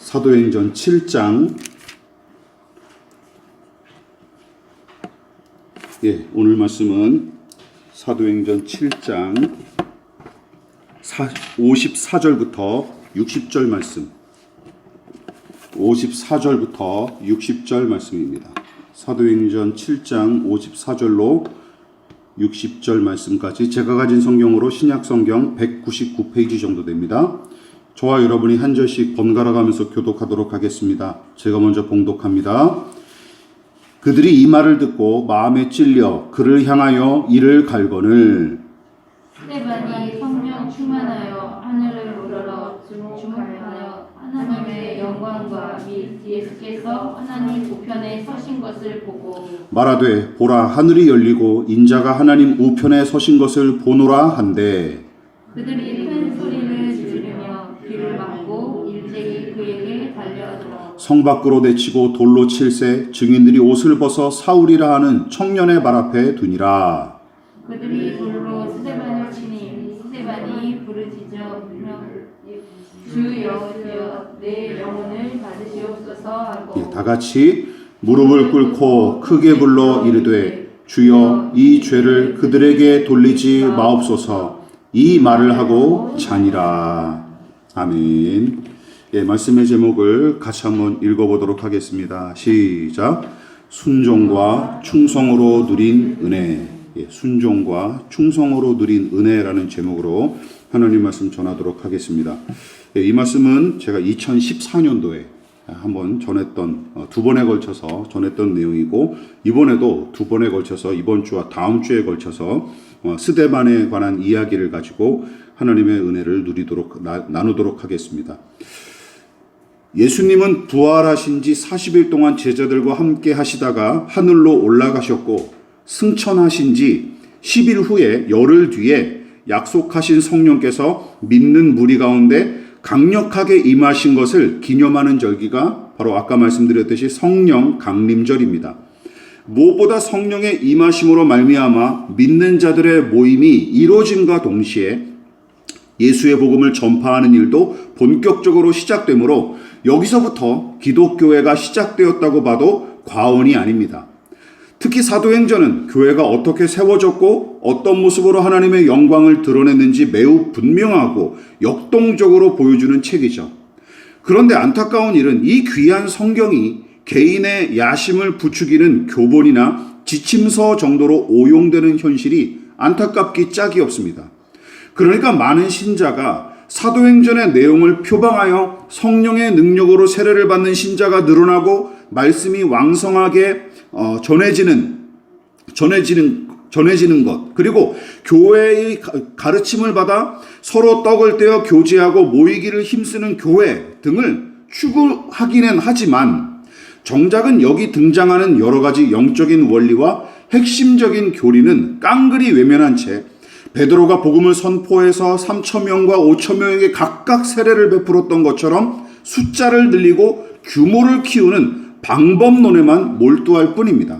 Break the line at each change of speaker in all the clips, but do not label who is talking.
사도행전 7장 오늘 말씀은 사도행전 7장 54절부터 60절 말씀 54절부터 60절 말씀입니다. 사도행전 7장 54절로 60절 말씀까지 제가 가진 성경으로 신약성경 199페이지 정도 됩니다. 저와 여러분이 한 절씩 번갈아 가면서 교독하도록 하겠습니다. 제가 먼저 봉독합니다. 그들이 이 말을 듣고 마음에 찔려 그를 향하여 이를 갈거늘
스데반이 성령 충만하여 하늘을 우러러 주목하여 하나님의 영광과 및 예수께서 하나님 우편에 서신 것을 보고
말하되 보라 하늘이 열리고 인자가 하나님 우편에 서신 것을 보노라 한데
그들이 큰 소리를 지르며 귀를 막고 일제히 그에게 달려들어
성 밖으로 내치고 돌로 칠세 증인들이 옷을 벗어 사울이라 하는 청년의 발 앞에 두니라.
그들이 돌로 스데반을 치니 스데반이 부르짖으며 주 여호수여 내 영혼을 받으시옵소서 하고
다 같이 무릎을 꿇고 크게 불러 이르되 주여 이 죄를 그들에게 돌리지 마옵소서. 이 말을 하고 자니라. 아멘. 말씀의 제목을 같이 한번 읽어보도록 하겠습니다. 시작. 순종과 충성으로 누린 은혜. 순종과 충성으로 누린 은혜라는 제목으로 하나님 말씀 전하도록 하겠습니다. 이 말씀은 제가 2014년도에 한번 전했던 두 번에 걸쳐서 전했던 내용이고 이번에도 두 번에 걸쳐서 이번 주와 다음 주에 걸쳐서 스데반에 관한 이야기를 가지고 하나님의 은혜를 나누도록 하겠습니다. 예수님은 부활하신 지 40일 동안 제자들과 함께 하시다가 하늘로 올라가셨고 승천하신 지 10일 후에 열흘 뒤에 약속하신 성령께서 믿는 무리 가운데 강력하게 임하신 것을 기념하는 절기가 바로 아까 말씀드렸듯이 성령 강림절입니다. 무엇보다 성령의 임하심으로 말미암아 믿는 자들의 모임이 이루어짐과 동시에 예수의 복음을 전파하는 일도 본격적으로 시작되므로 여기서부터 기독교회가 시작되었다고 봐도 과언이 아닙니다. 특히 사도행전은 교회가 어떻게 세워졌고 어떤 모습으로 하나님의 영광을 드러냈는지 매우 분명하고 역동적으로 보여주는 책이죠. 그런데 안타까운 일은 이 귀한 성경이 개인의 야심을 부추기는 교본이나 지침서 정도로 오용되는 현실이 안타깝기 짝이 없습니다. 그러니까 많은 신자가 사도행전의 내용을 표방하여 성령의 능력으로 세례를 받는 신자가 늘어나고 말씀이 왕성하게 전해지는 것, 그리고 교회의 가르침을 받아 서로 떡을 떼어 교제하고 모이기를 힘쓰는 교회 등을 추구하기는 하지만 정작은 여기 등장하는 여러 가지 영적인 원리와 핵심적인 교리는 깡그리 외면한 채 베드로가 복음을 선포해서 3,000명과 5,000명에게 각각 세례를 베풀었던 것처럼 숫자를 늘리고 규모를 키우는 방법론에만 몰두할 뿐입니다.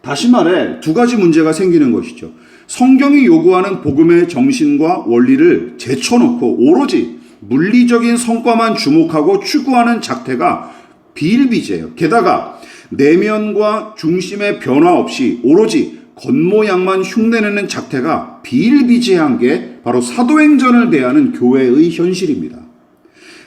다시 말해 두 가지 문제가 생기는 것이죠. 성경이 요구하는 복음의 정신과 원리를 제쳐놓고 오로지 물리적인 성과만 주목하고 추구하는 작태가 비일비재해요. 게다가 내면과 중심의 변화 없이 오로지 겉모양만 흉내내는 작태가 비일비재한 게 바로 사도행전을 대하는 교회의 현실입니다.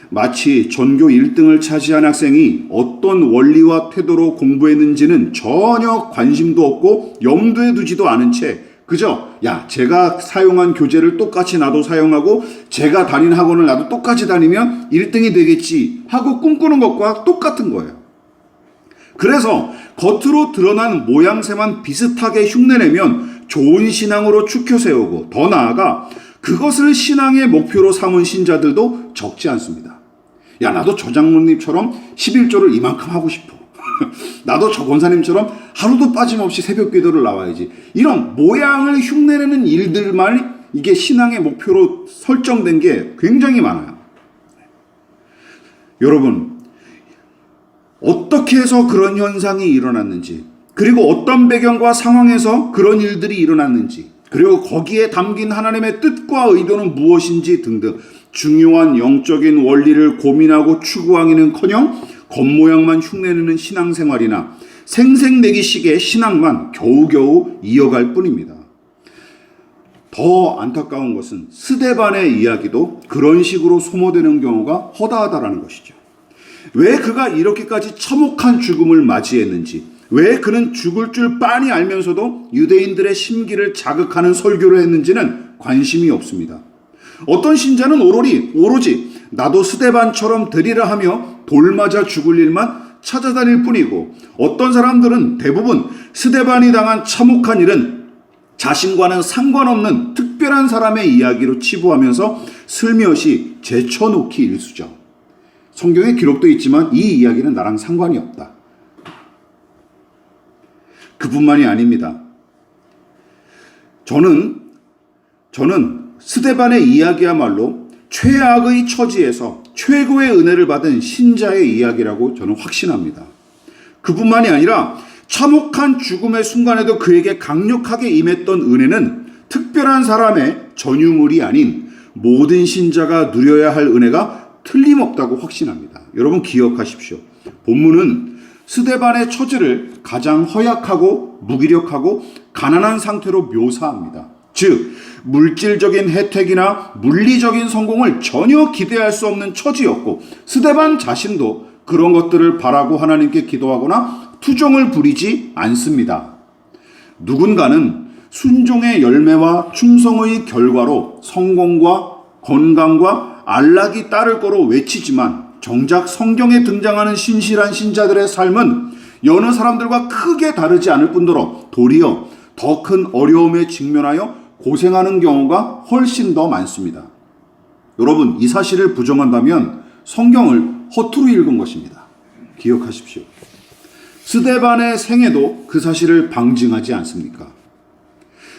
마치 전교 1등을 차지한 학생이 어떤 원리와 태도로 공부했는지는 전혀 관심도 없고 염두에 두지도 않은 채 그저 제가 사용한 교재를 똑같이 나도 사용하고 제가 다닌 학원을 나도 똑같이 다니면 1등이 되겠지 하고 꿈꾸는 것과 똑같은 거예요. 그래서 겉으로 드러난 모양새만 비슷하게 흉내내면 좋은 신앙으로 추켜 세우고 더 나아가 그것을 신앙의 목표로 삼은 신자들도 적지 않습니다. 나도 저 장로님처럼 11조를 이만큼 하고 싶어. 나도 저 권사님처럼 하루도 빠짐없이 새벽 기도를 나와야지. 이런 모양을 흉내내는 일들만 이게 신앙의 목표로 설정된 게 굉장히 많아요. 여러분, 어떻게 해서 그런 현상이 일어났는지, 그리고 어떤 배경과 상황에서 그런 일들이 일어났는지, 그리고 거기에 담긴 하나님의 뜻과 의도는 무엇인지 등등 중요한 영적인 원리를 고민하고 추구하기는커녕 겉모양만 흉내내는 신앙생활이나 생색내기식의 신앙만 겨우겨우 이어갈 뿐입니다. 더 안타까운 것은 스데반의 이야기도 그런 식으로 소모되는 경우가 허다하다라는 것이죠. 왜 그가 이렇게까지 참혹한 죽음을 맞이했는지, 왜 그는 죽을 줄 빤히 알면서도 유대인들의 심기를 자극하는 설교를 했는지는 관심이 없습니다. 어떤 신자는 오로지 나도 스데반처럼 되리라 하며 돌 맞아 죽을 일만 찾아다닐 뿐이고, 어떤 사람들은 대부분 스데반이 당한 참혹한 일은 자신과는 상관없는 특별한 사람의 이야기로 치부하면서 슬며시 제쳐놓기 일쑤죠. 성경에 기록되어 있지만 이 이야기는 나랑 상관이 없다. 그뿐만이 아닙니다. 저는 스데반의 이야기야말로 최악의 처지에서 최고의 은혜를 받은 신자의 이야기라고 저는 확신합니다. 그뿐만이 아니라 참혹한 죽음의 순간에도 그에게 강력하게 임했던 은혜는 특별한 사람의 전유물이 아닌 모든 신자가 누려야 할 은혜가 틀림없다고 확신합니다. 여러분 기억하십시오. 본문은 스데반의 처지를 가장 허약하고 무기력하고 가난한 상태로 묘사합니다. 즉 물질적인 혜택이나 물리적인 성공을 전혀 기대할 수 없는 처지였고, 스데반 자신도 그런 것들을 바라고 하나님께 기도하거나 투정을 부리지 않습니다. 누군가는 순종의 열매와 충성의 결과로 성공과 건강과 안락이 따를 거로 외치지만, 정작 성경에 등장하는 신실한 신자들의 삶은 여느 사람들과 크게 다르지 않을 뿐더러 도리어 더 큰 어려움에 직면하여 고생하는 경우가 훨씬 더 많습니다. 여러분, 이 사실을 부정한다면 성경을 허투루 읽은 것입니다. 기억하십시오. 스데반의 생애도 그 사실을 방증하지 않습니까?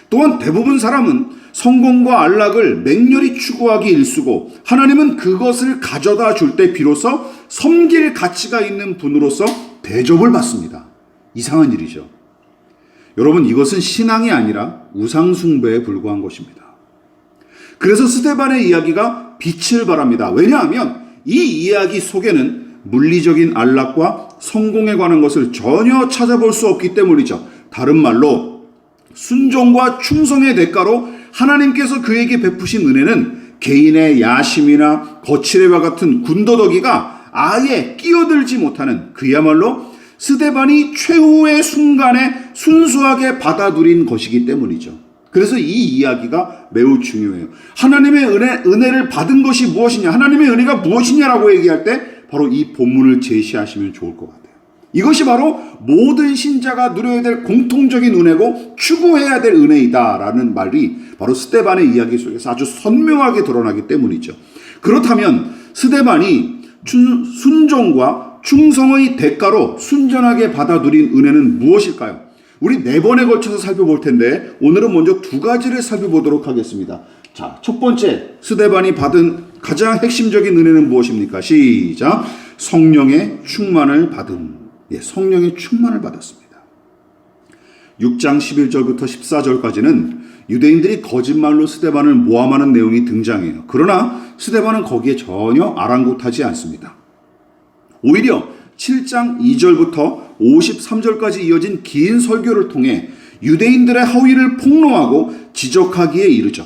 또한 대부분 사람은 성공과 안락을 맹렬히 추구하기 일쑤고, 하나님은 그것을 가져다 줄 때 비로소 섬길 가치가 있는 분으로서 대접을 받습니다. 이상한 일이죠. 여러분, 이것은 신앙이 아니라 우상숭배에 불과한 것입니다. 그래서 스데반의 이야기가 빛을 발합니다. 왜냐하면 이 이야기 속에는 물리적인 안락과 성공에 관한 것을 전혀 찾아볼 수 없기 때문이죠. 다른 말로 순종과 충성의 대가로 하나님께서 그에게 베푸신 은혜는 개인의 야심이나 거칠애와 같은 군더더기가 아예 끼어들지 못하는, 그야말로 스데반이 최후의 순간에 순수하게 받아들인 것이기 때문이죠. 그래서 이 이야기가 매우 중요해요. 하나님의 은혜를 받은 것이 무엇이냐, 하나님의 은혜가 무엇이냐라고 얘기할 때 바로 이 본문을 제시하시면 좋을 것 같아요. 이것이 바로 모든 신자가 누려야 될 공통적인 은혜고 추구해야 될 은혜이다라는 말이 바로 스데반의 이야기 속에서 아주 선명하게 드러나기 때문이죠. 그렇다면 스데반이 순종과 충성의 대가로 순전하게 받아들인 은혜는 무엇일까요? 우리 4번에 걸쳐서 살펴볼 텐데 오늘은 먼저 2가지를 살펴보도록 하겠습니다. 자, 첫 번째, 스데반이 받은 가장 핵심적인 은혜는 무엇입니까? 시작. 성령의 충만을 받은. 성령의 충만을 받았습니다. 6장 11절부터 14절까지는 유대인들이 거짓말로 스데반을 모함하는 내용이 등장해요. 그러나 스데반은 거기에 전혀 아랑곳하지 않습니다. 오히려 7장 2절부터 53절까지 이어진 긴 설교를 통해 유대인들의 허위를 폭로하고 지적하기에 이르죠.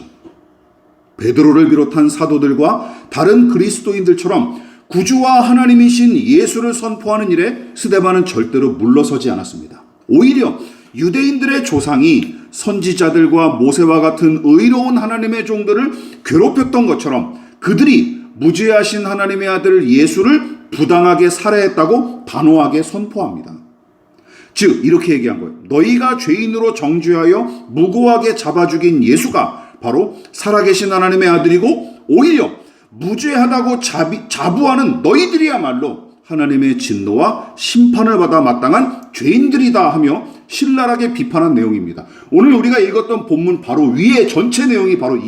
베드로를 비롯한 사도들과 다른 그리스도인들처럼 구주와 하나님이신 예수를 선포하는 일에 스데반은 절대로 물러서지 않았습니다. 오히려 유대인들의 조상이 선지자들과 모세와 같은 의로운 하나님의 종들을 괴롭혔던 것처럼 그들이 무죄하신 하나님의 아들 예수를 부당하게 살해했다고 단호하게 선포합니다. 즉 이렇게 얘기한 거예요. 너희가 죄인으로 정죄하여 무고하게 잡아 죽인 예수가 바로 살아계신 하나님의 아들이고, 오히려 무죄하다고 자부하는 너희들이야말로 하나님의 진노와 심판을 받아 마땅한 죄인들이다 하며 신랄하게 비판한 내용입니다. 오늘 우리가 읽었던 본문 바로 위에 전체 내용이 바로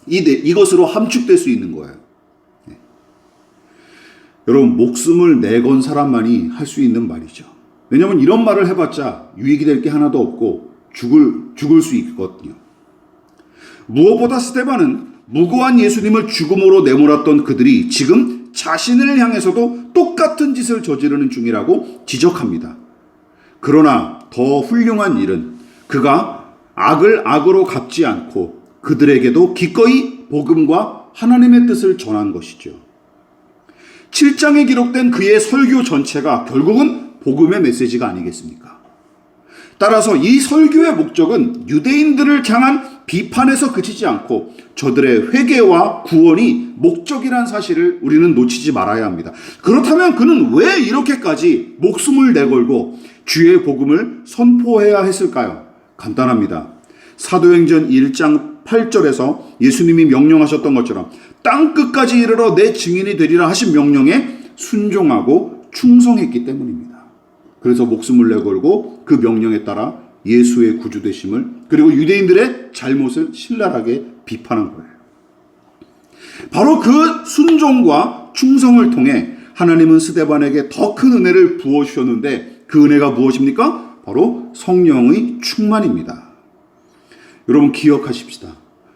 이것으로 함축될 수 있는 거예요. 여러분, 목숨을 내건 사람만이 할 수 있는 말이죠. 왜냐하면 이런 말을 해봤자 유익이 될 게 하나도 없고 죽을 수 있거든요. 무엇보다 스데반은 무고한 예수님을 죽음으로 내몰았던 그들이 지금 자신을 향해서도 똑같은 짓을 저지르는 중이라고 지적합니다. 그러나 더 훌륭한 일은 그가 악을 악으로 갚지 않고 그들에게도 기꺼이 복음과 하나님의 뜻을 전한 것이죠. 7장에 기록된 그의 설교 전체가 결국은 복음의 메시지가 아니겠습니까? 따라서 이 설교의 목적은 유대인들을 향한 비판에서 그치지 않고 저들의 회개와 구원이 목적이란 사실을 우리는 놓치지 말아야 합니다. 그렇다면 그는 왜 이렇게까지 목숨을 내걸고 주의 복음을 선포해야 했을까요? 간단합니다. 사도행전 1장 8절에서 예수님이 명령하셨던 것처럼 땅끝까지 이르러 내 증인이 되리라 하신 명령에 순종하고 충성했기 때문입니다. 그래서 목숨을 내걸고 그 명령에 따라 예수의 구주되심을 그리고 유대인들의 잘못을 신랄하게 비판한 거예요. 바로 그 순종과 충성을 통해 하나님은 스데반에게 더 큰 은혜를 부어주셨는데 그 은혜가 무엇입니까? 바로 성령의 충만입니다. 여러분 기억하십시다.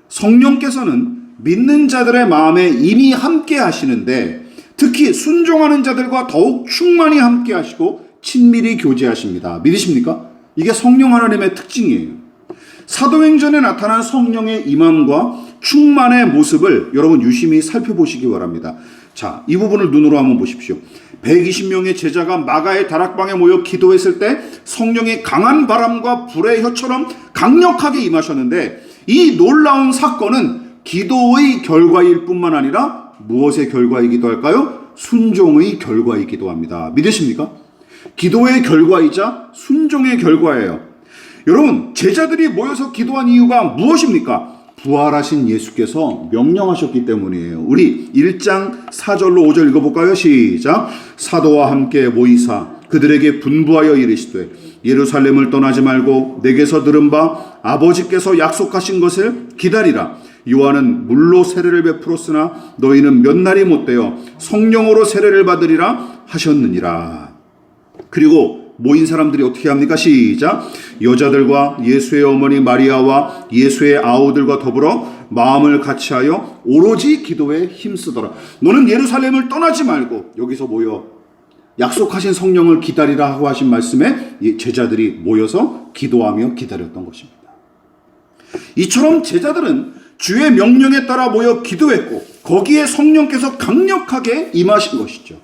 성령께서는 믿는 자들의 마음에 이미 함께 하시는데 특히 순종하는 자들과 더욱 충만히 함께 하시고 친밀히 교제하십니다. 믿으십니까? 이게 성령 하나님의 특징이에요. 사도행전에 나타난 성령의 임함과 충만의 모습을 여러분 유심히 살펴보시기 바랍니다. 자, 이 부분을 눈으로 한번 보십시오. 120명의 제자가 마가의 다락방에 모여 기도했을 때 성령이 강한 바람과 불의 혀처럼 강력하게 임하셨는데 이 놀라운 사건은 기도의 결과일 뿐만 아니라 무엇의 결과이기도 할까요? 순종의 결과이기도 합니다. 믿으십니까? 기도의 결과이자 순종의 결과예요. 여러분, 제자들이 모여서 기도한 이유가 무엇입니까? 부활하신 예수께서 명령하셨기 때문이에요. 우리 1장 4절로 5절 읽어볼까요? 시작. 사도와 함께 모이사 그들에게 분부하여 이르시되 예루살렘을 떠나지 말고 내게서 들은 바 아버지께서 약속하신 것을 기다리라. 요한은 물로 세례를 베풀었으나 너희는 몇 날이 못되어 성령으로 세례를 받으리라 하셨느니라. 그리고 모인 사람들이 어떻게 합니까? 시작. 여자들과 예수의 어머니 마리아와 예수의 아우들과 더불어 마음을 같이하여 오로지 기도에 힘쓰더라. 너는 예루살렘을 떠나지 말고 여기서 모여 약속하신 성령을 기다리라 하고 하신 말씀에 제자들이 모여서 기도하며 기다렸던 것입니다. 이처럼 제자들은 주의 명령에 따라 모여 기도했고 거기에 성령께서 강력하게 임하신 것이죠.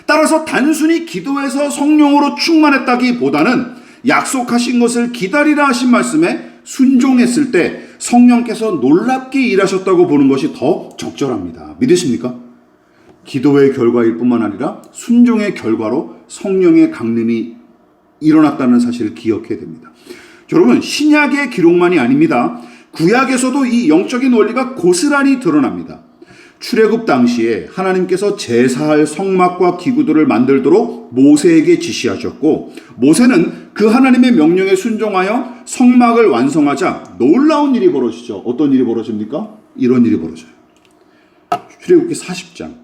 따라서 단순히 기도해서 성령으로 충만했다기보다는 약속하신 것을 기다리라 하신 말씀에 순종했을 때 성령께서 놀랍게 일하셨다고 보는 것이 더 적절합니다. 믿으십니까? 기도의 결과일 뿐만 아니라 순종의 결과로 성령의 강림이 일어났다는 사실을 기억해야 됩니다. 여러분, 신약의 기록만이 아닙니다. 구약에서도 이 영적인 원리가 고스란히 드러납니다. 출애굽 당시에 하나님께서 제사할 성막과 기구들을 만들도록 모세에게 지시하셨고 모세는 그 하나님의 명령에 순종하여 성막을 완성하자 놀라운 일이 벌어지죠. 어떤 일이 벌어집니까? 이런 일이 벌어져요. 출애굽기 40장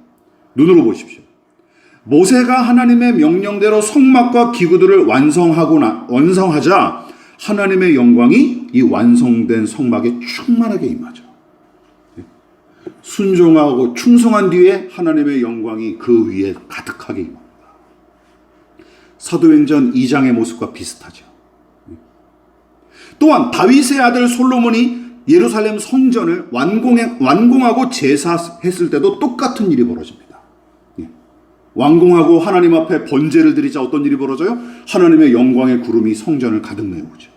눈으로 보십시오. 모세가 하나님의 명령대로 성막과 기구들을 완성하자 하나님의 영광이 이 완성된 성막에 충만하게 임하죠. 순종하고 충성한 뒤에 하나님의 영광이 그 위에 가득하게 임합니다. 사도행전 2장의 모습과 비슷하죠. 또한 다윗의 아들 솔로몬이 예루살렘 성전을 완공하고 제사했을 때도 똑같은 일이 벌어집니다. 완공하고 하나님 앞에 번제를 드리자 어떤 일이 벌어져요? 하나님의 영광의 구름이 성전을 가득 메우죠.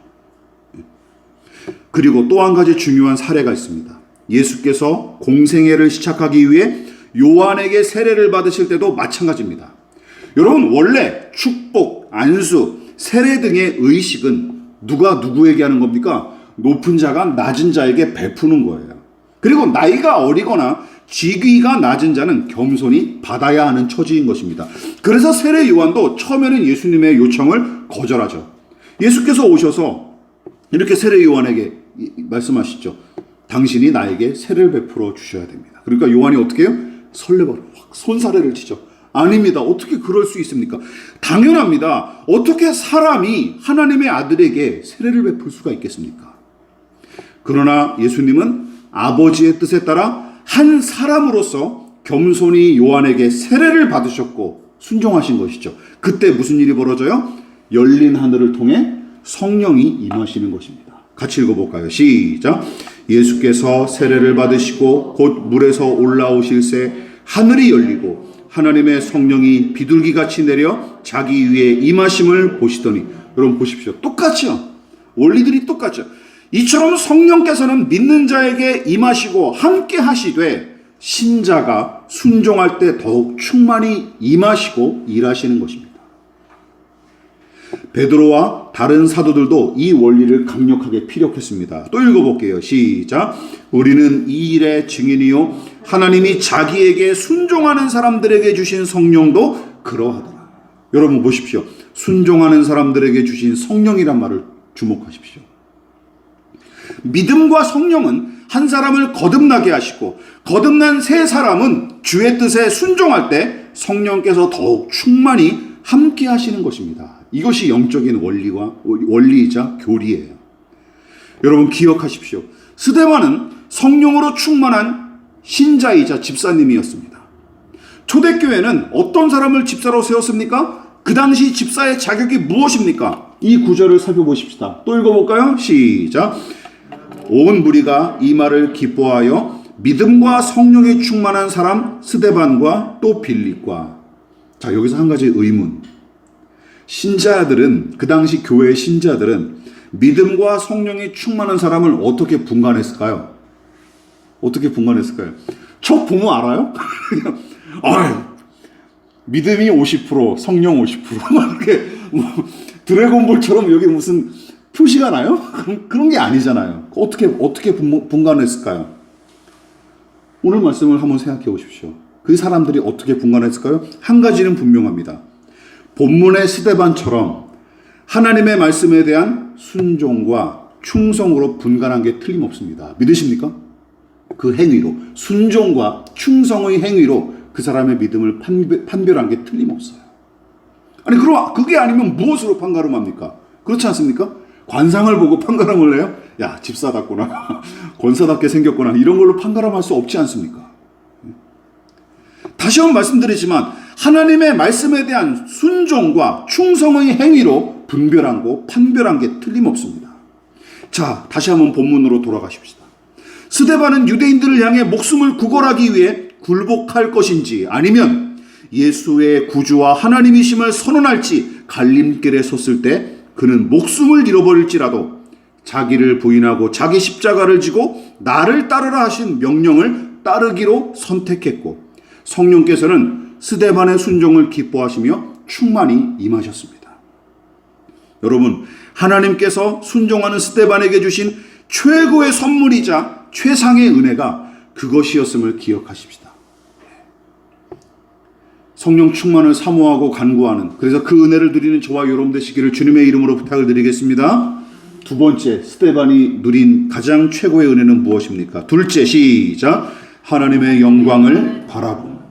그리고 또 한 가지 중요한 사례가 있습니다. 예수께서 공생애를 시작하기 위해 요한에게 세례를 받으실 때도 마찬가지입니다. 여러분, 원래 축복, 안수, 세례 등의 의식은 누가 누구에게 하는 겁니까? 높은 자가 낮은 자에게 베푸는 거예요. 그리고 나이가 어리거나 직위가 낮은 자는 겸손히 받아야 하는 처지인 것입니다. 그래서 세례 요한도 처음에는 예수님의 요청을 거절하죠. 예수께서 오셔서 이렇게 세례 요한에게 말씀하시죠. 당신이 나에게 세례를 베풀어 주셔야 됩니다. 그러니까 요한이 어떻게 해요? 설레버려 손사래를 치죠. 아닙니다. 어떻게 그럴 수 있습니까? 당연합니다. 어떻게 사람이 하나님의 아들에게 세례를 베풀 수가 있겠습니까? 그러나 예수님은 아버지의 뜻에 따라 한 사람으로서 겸손히 요한에게 세례를 받으셨고 순종하신 것이죠. 그때 무슨 일이 벌어져요? 열린 하늘을 통해 성령이 임하시는 것입니다. 같이 읽어볼까요? 시작. 예수께서 세례를 받으시고 곧 물에서 올라오실새 하늘이 열리고 하나님의 성령이 비둘기같이 내려 자기 위에 임하심을 보시더니, 여러분 보십시오. 똑같죠? 원리들이 똑같죠? 이처럼 성령께서는 믿는 자에게 임하시고 함께 하시되 신자가 순종할 때 더욱 충만히 임하시고 일하시는 것입니다. 베드로와 다른 사도들도 이 원리를 강력하게 피력했습니다. 또 읽어볼게요. 시작. 우리는 이 일의 증인이요 하나님이 자기에게 순종하는 사람들에게 주신 성령도 그러하더라. 여러분 보십시오. 순종하는 사람들에게 주신 성령이란 말을 주목하십시오. 믿음과 성령은 한 사람을 거듭나게 하시고 거듭난 새 사람은 주의 뜻에 순종할 때 성령께서 더욱 충만히 함께 하시는 것입니다. 이것이 영적인 원리이자 교리예요. 여러분 기억하십시오. 스데반은 성령으로 충만한 신자이자 집사님이었습니다. 초대교회는 어떤 사람을 집사로 세웠습니까? 그 당시 집사의 자격이 무엇입니까? 이 구절을 살펴보십시다. 또 읽어볼까요? 시작. 온 무리가 이 말을 기뻐하여 믿음과 성령에 충만한 사람 스데반과 또 빌립과. 자, 여기서 한 가지 의문. 신자들은, 그 당시 교회의 신자들은 믿음과 성령이 충만한 사람을 어떻게 분간했을까요? 저 보면 알아요? 믿음이 50%, 성령 50%, 막 이렇게 드래곤볼처럼 여기 무슨 표시가 나요? 그런 게 아니잖아요. 어떻게 분간했을까요? 오늘 말씀을 한번 생각해 보십시오. 그 사람들이 어떻게 분간했을까요? 한 가지는 분명합니다. 본문의 스데반처럼 하나님의 말씀에 대한 순종과 충성으로 분간한 게 틀림없습니다. 믿으십니까? 그 행위로, 순종과 충성의 행위로 그 사람의 믿음을 판별한 게 틀림없어요. 아니 그럼 그게 아니면 무엇으로 판가름합니까? 그렇지 않습니까? 관상을 보고 판가름을 해요? 야, 집사답구나, 권사답게 생겼구나, 이런 걸로 판가름할 수 없지 않습니까? 다시 한번 말씀드리지만 하나님의 말씀에 대한 순종과 충성의 행위로 판별한 게 틀림없습니다. 자, 다시 한번 본문으로 돌아가십시다. 스데반은 유대인들을 향해 목숨을 구걸하기 위해 굴복할 것인지 아니면 예수의 구주와 하나님이심을 선언할지 갈림길에 섰을 때 그는 목숨을 잃어버릴지라도 자기를 부인하고 자기 십자가를 지고 나를 따르라 하신 명령을 따르기로 선택했고 성령께서는 스데반의 순종을 기뻐하시며 충만히 임하셨습니다. 여러분, 하나님께서 순종하는 스데반에게 주신 최고의 선물이자 최상의 은혜가 그것이었음을 기억하십시다. 성령 충만을 사모하고 간구하는, 그래서 그 은혜를 누리는 저와 여러분 되시기를 주님의 이름으로 부탁을 드리겠습니다. 두 번째, 스데반이 누린 가장 최고의 은혜는 무엇입니까? 둘째, 시작. 하나님의 영광을 바라봄.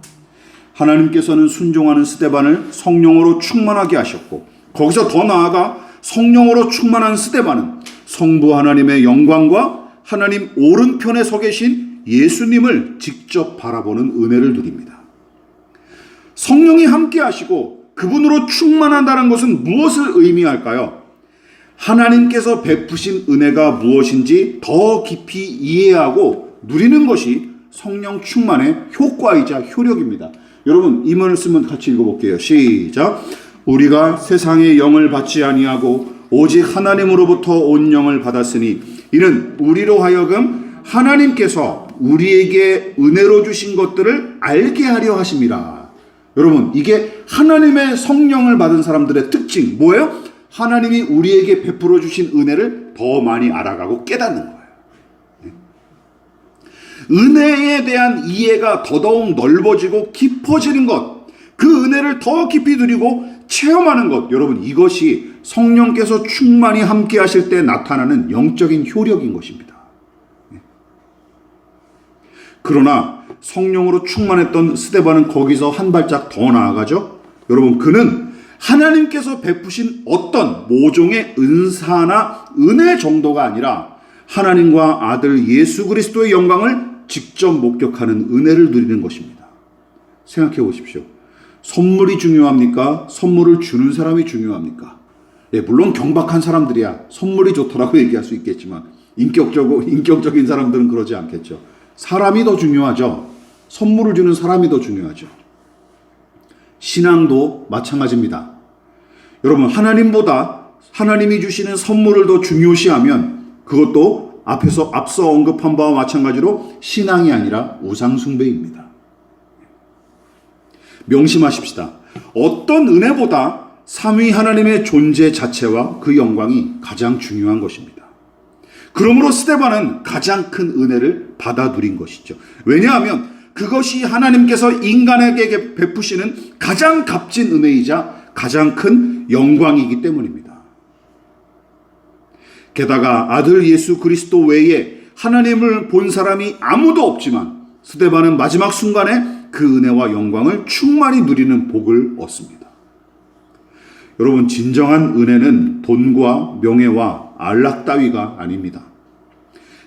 하나님께서는 순종하는 스데반을 성령으로 충만하게 하셨고 거기서 더 나아가 성령으로 충만한 스데반은 성부 하나님의 영광과 하나님 오른편에 서 계신 예수님을 직접 바라보는 은혜를 누립니다. 성령이 함께 하시고 그분으로 충만한다는 것은 무엇을 의미할까요? 하나님께서 베푸신 은혜가 무엇인지 더 깊이 이해하고 누리는 것이 성령 충만의 효과이자 효력입니다. 여러분, 이 말씀은 같이 읽어볼게요. 시작. 우리가 세상의 영을 받지 아니하고 오직 하나님으로부터 온 영을 받았으니 이는 우리로 하여금 하나님께서 우리에게 은혜로 주신 것들을 알게 하려 하심이라. 여러분, 이게 하나님의 성령을 받은 사람들의 특징 뭐예요? 하나님이 우리에게 베풀어 주신 은혜를 더 많이 알아가고 깨닫는 거예요. 은혜에 대한 이해가 더더욱 넓어지고 깊어지는 것, 그 은혜를 더 깊이 누리고 체험하는 것, 여러분, 이것이 성령께서 충만히 함께 하실 때 나타나는 영적인 효력인 것입니다. 그러나 성령으로 충만했던 스데반은 거기서 한 발짝 더 나아가죠. 여러분, 그는 하나님께서 베푸신 어떤 모종의 은사나 은혜 정도가 아니라 하나님과 아들 예수 그리스도의 영광을 직접 목격하는 은혜를 누리는 것입니다. 생각해 보십시오. 선물이 중요합니까? 선물을 주는 사람이 중요합니까? 예, 물론 경박한 사람들이야 선물이 좋더라고 얘기할 수 있겠지만 인격적인 사람들은 그러지 않겠죠. 사람이 더 중요하죠. 선물을 주는 사람이 더 중요하죠. 신앙도 마찬가지입니다. 여러분, 하나님보다 하나님이 주시는 선물을 더 중요시하면 그것도 앞서 언급한 바와 마찬가지로 신앙이 아니라 우상숭배입니다. 명심하십시다. 어떤 은혜보다 삼위 하나님의 존재 자체와 그 영광이 가장 중요한 것입니다. 그러므로 스데반은 가장 큰 은혜를 받아 누린 것이죠. 왜냐하면 그것이 하나님께서 인간에게 베푸시는 가장 값진 은혜이자 가장 큰 영광이기 때문입니다. 게다가 아들 예수 그리스도 외에 하나님을 본 사람이 아무도 없지만 스데반은 마지막 순간에 그 은혜와 영광을 충만히 누리는 복을 얻습니다. 여러분, 진정한 은혜는 돈과 명예와 안락 따위가 아닙니다.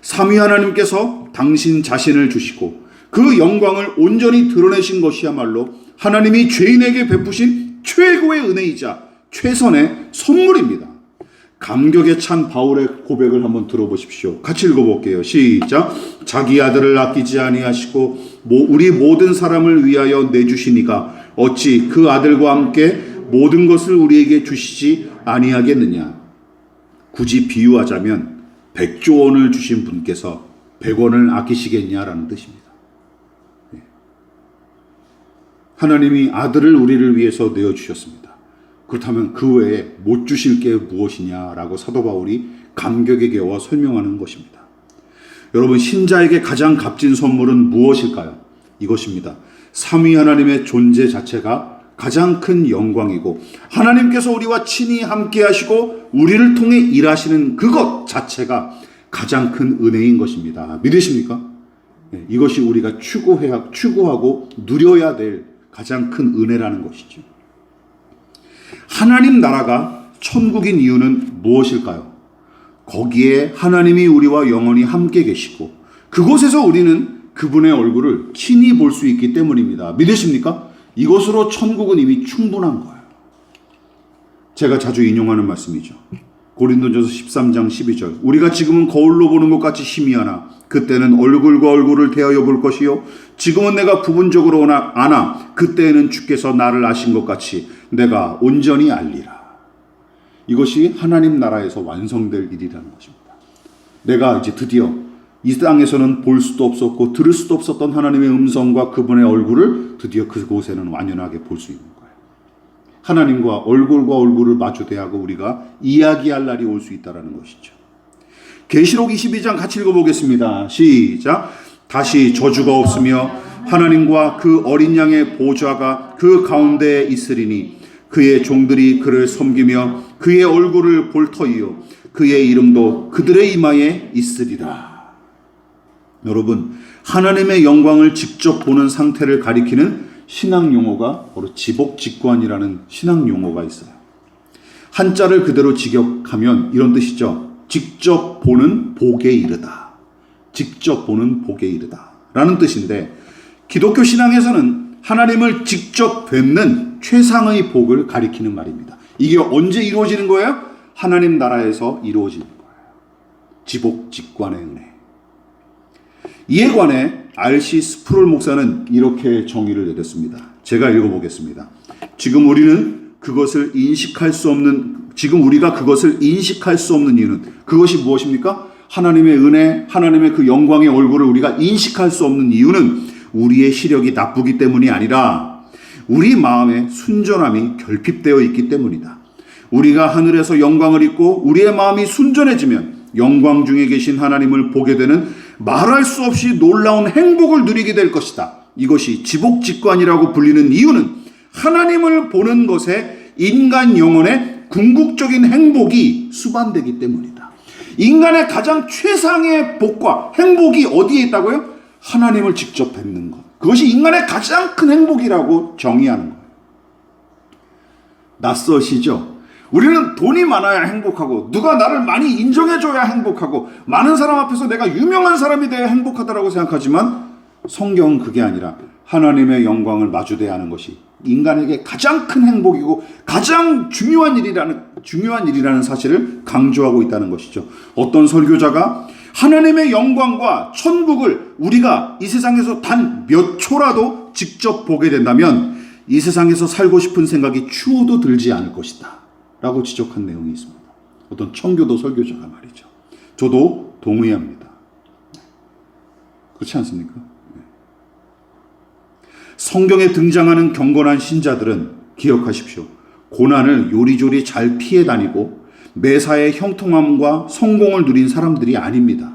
삼위 하나님께서 당신 자신을 주시고 그 영광을 온전히 드러내신 것이야말로 하나님이 죄인에게 베푸신 최고의 은혜이자 최선의 선물입니다. 감격에 찬 바울의 고백을 한번 들어보십시오. 같이 읽어볼게요. 시작. 자기 아들을 아끼지 아니하시고 우리 모든 사람을 위하여 내주시니가 어찌 그 아들과 함께 모든 것을 우리에게 주시지 아니하겠느냐. 굳이 비유하자면 100조 원을 주신 분께서 100원을 아끼시겠냐라는 뜻입니다. 하나님이 아들을 우리를 위해서 내어주셨습니다. 그렇다면 그 외에 못 주실 게 무엇이냐라고 사도 바울이 감격에 겨워 설명하는 것입니다. 여러분, 신자에게 가장 값진 선물은 무엇일까요? 이것입니다. 삼위 하나님의 존재 자체가 가장 큰 영광이고 하나님께서 우리와 친히 함께 하시고 우리를 통해 일하시는 그것 자체가 가장 큰 은혜인 것입니다. 믿으십니까? 네, 이것이 우리가 추구하고 누려야 될 가장 큰 은혜라는 것이죠. 하나님 나라가 천국인 이유는 무엇일까요? 거기에 하나님이 우리와 영원히 함께 계시고 그곳에서 우리는 그분의 얼굴을 친히 볼 수 있기 때문입니다. 믿으십니까? 이것으로 천국은 이미 충분한 거예요. 제가 자주 인용하는 말씀이죠. 고린도전서 13장 12절. 우리가 지금은 거울로 보는 것 같이 희미하나 그때는 얼굴과 얼굴을 대하여 볼 것이요 지금은 내가 부분적으로 아나 그때에는 주께서 나를 아신 것 같이 내가 온전히 알리라. 이것이 하나님 나라에서 완성될 일이라는 것입니다. 내가 이제 드디어 이 땅에서는 볼 수도 없었고 들을 수도 없었던 하나님의 음성과 그분의 얼굴을 드디어 그곳에는 완연하게 볼 수 있는 거예요. 하나님과 얼굴을 마주 대하고 우리가 이야기할 날이 올 수 있다는 것이죠. 계시록 22장 같이 읽어보겠습니다. 시작. 다시 저주가 없으며 하나님과 그 어린 양의 보좌가 그 가운데에 있으리니 그의 종들이 그를 섬기며 그의 얼굴을 볼 터이요 그의 이름도 그들의 이마에 있으리라. 여러분, 하나님의 영광을 직접 보는 상태를 가리키는 신앙 용어가 바로 지복직관이라는 신앙 용어가 있어요. 한자를 그대로 직역하면 이런 뜻이죠. 직접 보는 복에 이르다. 직접 보는 복에 이르다 라는 뜻인데, 기독교 신앙에서는 하나님을 직접 뵙는 최상의 복을 가리키는 말입니다. 이게 언제 이루어지는 거예요? 하나님 나라에서 이루어지는 거예요. 지복직관의 은혜. 이에 관해 R.C. 스프롤 목사는 이렇게 정의를 내렸습니다. 제가 읽어보겠습니다. 지금 우리가 그것을 인식할 수 없는 이유는 그것이 무엇입니까? 하나님의 은혜, 하나님의 그 영광의 얼굴을 우리가 인식할 수 없는 이유는 우리의 시력이 나쁘기 때문이 아니라 우리 마음에 순전함이 결핍되어 있기 때문이다. 우리가 하늘에서 영광을 입고 우리의 마음이 순전해지면 영광 중에 계신 하나님을 보게 되는 말할 수 없이 놀라운 행복을 누리게 될 것이다. 이것이 지복직관이라고 불리는 이유는 하나님을 보는 것에 인간 영혼의 궁극적인 행복이 수반되기 때문이다. 인간의 가장 최상의 복과 행복이 어디에 있다고요? 하나님을 직접 뵙는 것. 그것이 인간의 가장 큰 행복이라고 정의하는 거예요. 낯서시죠? 우리는 돈이 많아야 행복하고 누가 나를 많이 인정해줘야 행복하고 많은 사람 앞에서 내가 유명한 사람이 돼야 행복하다라고 생각하지만 성경은 그게 아니라 하나님의 영광을 마주대야 하는 것이 인간에게 가장 큰 행복이고 가장 중요한 일이라는 사실을 강조하고 있다는 것이죠. 어떤 설교자가 하나님의 영광과 천국을 우리가 이 세상에서 단 몇 초라도 직접 보게 된다면 이 세상에서 살고 싶은 생각이 추호도 들지 않을 것이다 라고 지적한 내용이 있습니다. 어떤 청교도 설교자가 말이죠. 저도 동의합니다. 그렇지 않습니까? 성경에 등장하는 경건한 신자들은 기억하십시오. 고난을 요리조리 잘 피해 다니고 매사에 형통함과 성공을 누린 사람들이 아닙니다.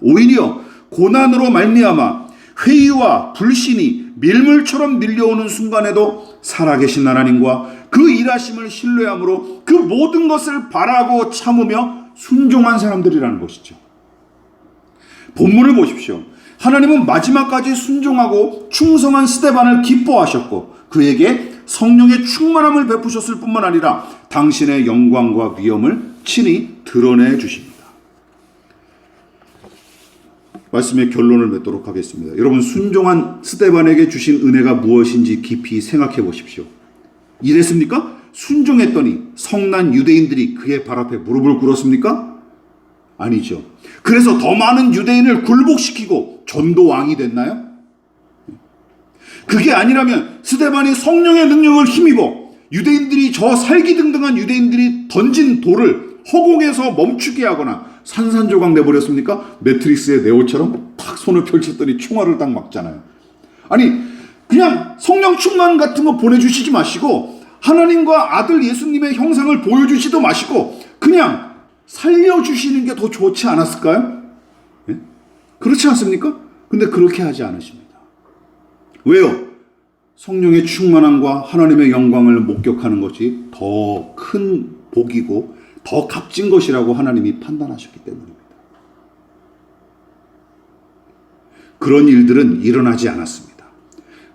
오히려 고난으로 말미암아 회의와 불신이 밀물처럼 밀려오는 순간에도 살아계신 하나님과 그 일하심을 신뢰함으로 그 모든 것을 바라고 참으며 순종한 사람들이라는 것이죠. 본문을 보십시오. 하나님은 마지막까지 순종하고 충성한 스데반을 기뻐하셨고 그에게 성령의 충만함을 베푸셨을 뿐만 아니라 당신의 영광과 위엄을 친히 드러내 주십니다. 말씀의 결론을 맺도록 하겠습니다. 여러분, 순종한 스데반에게 주신 은혜가 무엇인지 깊이 생각해 보십시오. 이랬습니까? 순종했더니 성난 유대인들이 그의 발 앞에 무릎을 꿇었습니까? 아니죠. 그래서 더 많은 유대인을 굴복시키고 전도왕이 됐나요? 그게 아니라면 스데반이 성령의 능력을 힘입어 유대인들이 저 살기등등한 유대인들이 던진 돌을 허공에서 멈추게 하거나 산산조각 내버렸습니까? 매트릭스의 네오처럼 탁 손을 펼쳤더니 총알을 딱 막잖아요. 아니 그냥 성령 충만 같은 거 보내주시지 마시고 하나님과 아들 예수님의 형상을 보여주지도 마시고 그냥 살려주시는 게 더 좋지 않았을까요? 예? 그렇지 않습니까? 근데 그렇게 하지 않으십니다. 왜요? 성령의 충만함과 하나님의 영광을 목격하는 것이 더 큰 복이고 더 값진 것이라고 하나님이 판단하셨기 때문입니다. 그런 일들은 일어나지 않았습니다.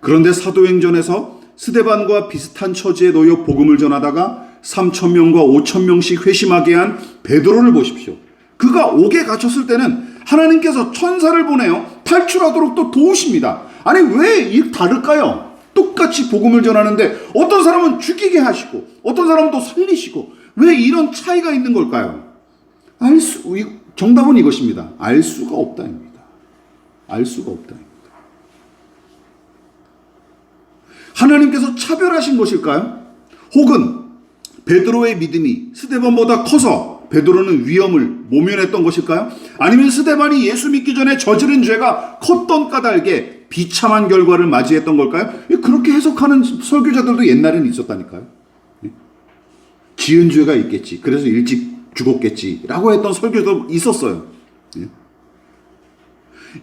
그런데 사도행전에서 스데반과 비슷한 처지에 놓여 복음을 전하다가 3,000명과 5,000명씩 회심하게 한 베드로를 보십시오. 그가 옥에 갇혔을 때는 하나님께서 천사를 보내어 탈출하도록 또 도우십니다. 아니 왜 이 다를까요? 똑같이 복음을 전하는데 어떤 사람은 죽이게 하시고 어떤 사람은 또 살리시고 왜 이런 차이가 있는 걸까요? 정답은 이것입니다. 알 수가 없다입니다. 알 수가 없다입니다. 하나님께서 차별하신 것일까요? 혹은 베드로의 믿음이 스데반보다 커서 베드로는 위험을 모면했던 것일까요? 아니면 스데반이 예수 믿기 전에 저지른 죄가 컸던 까닭에 비참한 결과를 맞이했던 걸까요? 그렇게 해석하는 설교자들도 옛날에는 있었다니까요. 지은 죄가 있겠지. 그래서 일찍 죽었겠지. 라고 했던 설교도 있었어요.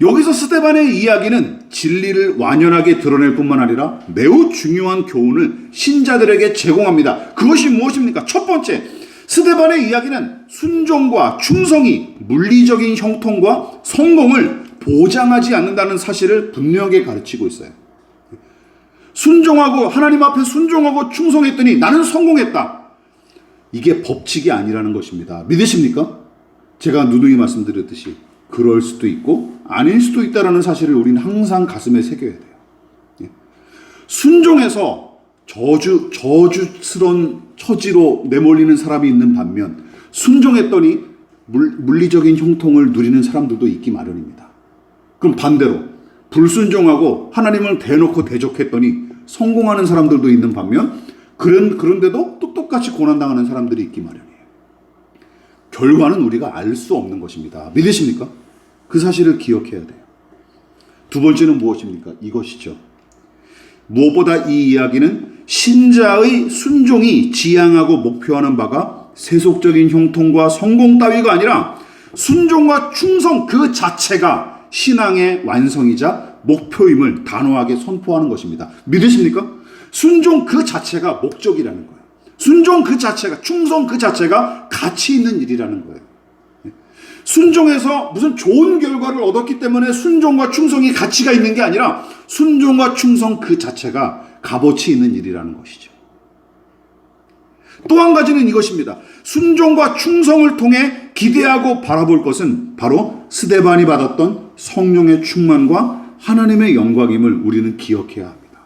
여기서 스데반의 이야기는 진리를 완연하게 드러낼 뿐만 아니라 매우 중요한 교훈을 신자들에게 제공합니다. 그것이 무엇입니까? 첫 번째, 스데반의 이야기는 순종과 충성이 물리적인 형통과 성공을 보장하지 않는다는 사실을 분명하게 가르치고 있어요. 순종하고 하나님 앞에 순종하고 충성했더니 나는 성공했다. 이게 법칙이 아니라는 것입니다. 믿으십니까? 제가 누누이 말씀드렸듯이 그럴 수도 있고 아닐 수도 있다는 사실을 우리는 항상 가슴에 새겨야 돼요. 순종해서 저주스러운 처지로 내몰리는 사람이 있는 반면 순종했더니 물리적인 형통을 누리는 사람들도 있기 마련입니다. 그럼 반대로 불순종하고 하나님을 대놓고 대적했더니 성공하는 사람들도 있는 반면 그런데도 또 똑같이 고난당하는 사람들이 있기 마련이에요. 결과는 우리가 알 수 없는 것입니다. 믿으십니까? 그 사실을 기억해야 돼요. 두 번째는 무엇입니까? 이것이죠. 무엇보다 이 이야기는 신자의 순종이 지향하고 목표하는 바가 세속적인 형통과 성공 따위가 아니라 순종과 충성 그 자체가 신앙의 완성이자 목표임을 단호하게 선포하는 것입니다. 믿으십니까? 순종 그 자체가 목적이라는 거예요. 순종 그 자체가, 충성 그 자체가 가치 있는 일이라는 거예요. 순종해서 무슨 좋은 결과를 얻었기 때문에 순종과 충성이 가치가 있는 게 아니라 순종과 충성 그 자체가 값어치 있는 일이라는 것이죠. 또 한 가지는 이것입니다. 순종과 충성을 통해 기대하고 바라볼 것은 바로 스데반이 받았던 성령의 충만과 하나님의 영광임을 우리는 기억해야 합니다.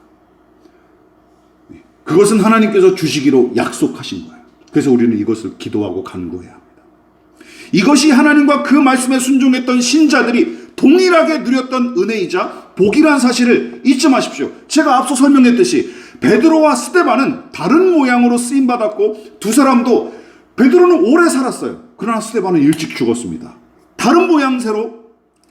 그것은 하나님께서 주시기로 약속하신 거예요. 그래서 우리는 이것을 기도하고 간구해야 합니다. 이것이 하나님과 그 말씀에 순종했던 신자들이 동일하게 누렸던 은혜이자 복이란 사실을 잊지 마십시오. 제가 앞서 설명했듯이 베드로와 스데반은 다른 모양으로 쓰임받았고 두 사람도 베드로는 오래 살았어요. 그러나 스데반은 일찍 죽었습니다. 다른 모양새로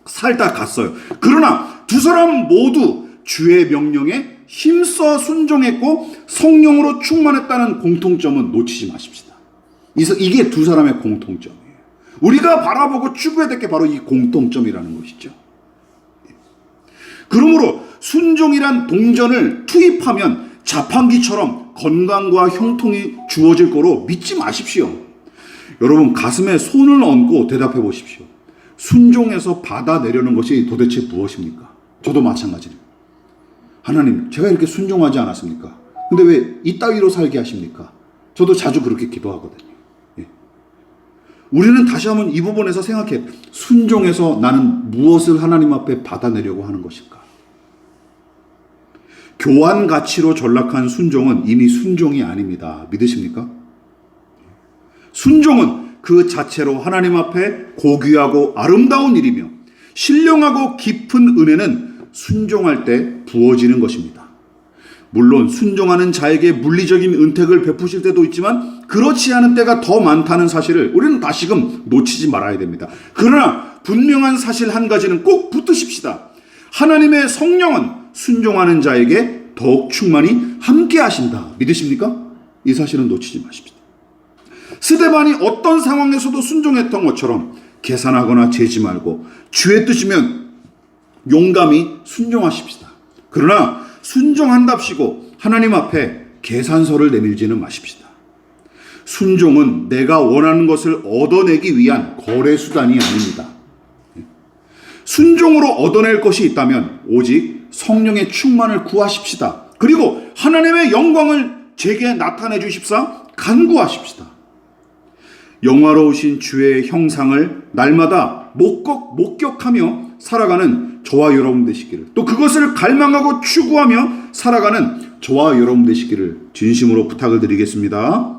살다 갔어요. 그러나 두 사람 모두 주의 명령에 힘써 순종했고 성령으로 충만했다는 공통점은 놓치지 마십시다. 이게 두 사람의 공통점이에요. 우리가 바라보고 추구해야 될 게 바로 이 공통점이라는 것이죠. 그러므로 순종이란 동전을 투입하면 자판기처럼 건강과 형통이 주어질 거로 믿지 마십시오. 여러분 가슴에 손을 얹고 대답해 보십시오. 순종해서 받아내려는 것이 도대체 무엇입니까? 저도 마찬가지입니다. 하나님, 제가 이렇게 순종하지 않았습니까? 근데 왜 이따위로 살게 하십니까? 저도 자주 그렇게 기도하거든요. 우리는 다시 한번 이 부분에서 생각해. 순종해서 나는 무엇을 하나님 앞에 받아내려고 하는 것일까? 교환 가치로 전락한 순종은 이미 순종이 아닙니다. 믿으십니까? 순종은 그 자체로 하나님 앞에 고귀하고 아름다운 일이며 신령하고 깊은 은혜는 순종할 때 부어지는 것입니다. 물론 순종하는 자에게 물리적인 은택을 베푸실 때도 있지만 그렇지 않은 때가 더 많다는 사실을 우리는 다시금 놓치지 말아야 됩니다. 그러나 분명한 사실 한 가지는 꼭 붙드십시다. 하나님의 성령은 순종하는 자에게 더욱 충만히 함께 하신다. 믿으십니까? 이 사실은 놓치지 마십시다. 스데반이 어떤 상황에서도 순종했던 것처럼 계산하거나 재지 말고 주의 뜻이면 용감히 순종하십시다. 그러나 순종한답시고 하나님 앞에 계산서를 내밀지는 마십시다. 순종은 내가 원하는 것을 얻어내기 위한 거래 수단이 아닙니다. 순종으로 얻어낼 것이 있다면 오직 성령의 충만을 구하십시다. 그리고 하나님의 영광을 제게 나타내 주십사 간구하십시다. 영화로우신 주의 형상을 날마다 목격하며 살아가는 저와 여러분 되시기를, 또 그것을 갈망하고 추구하며 살아가는 저와 여러분 되시기를 진심으로 부탁을 드리겠습니다.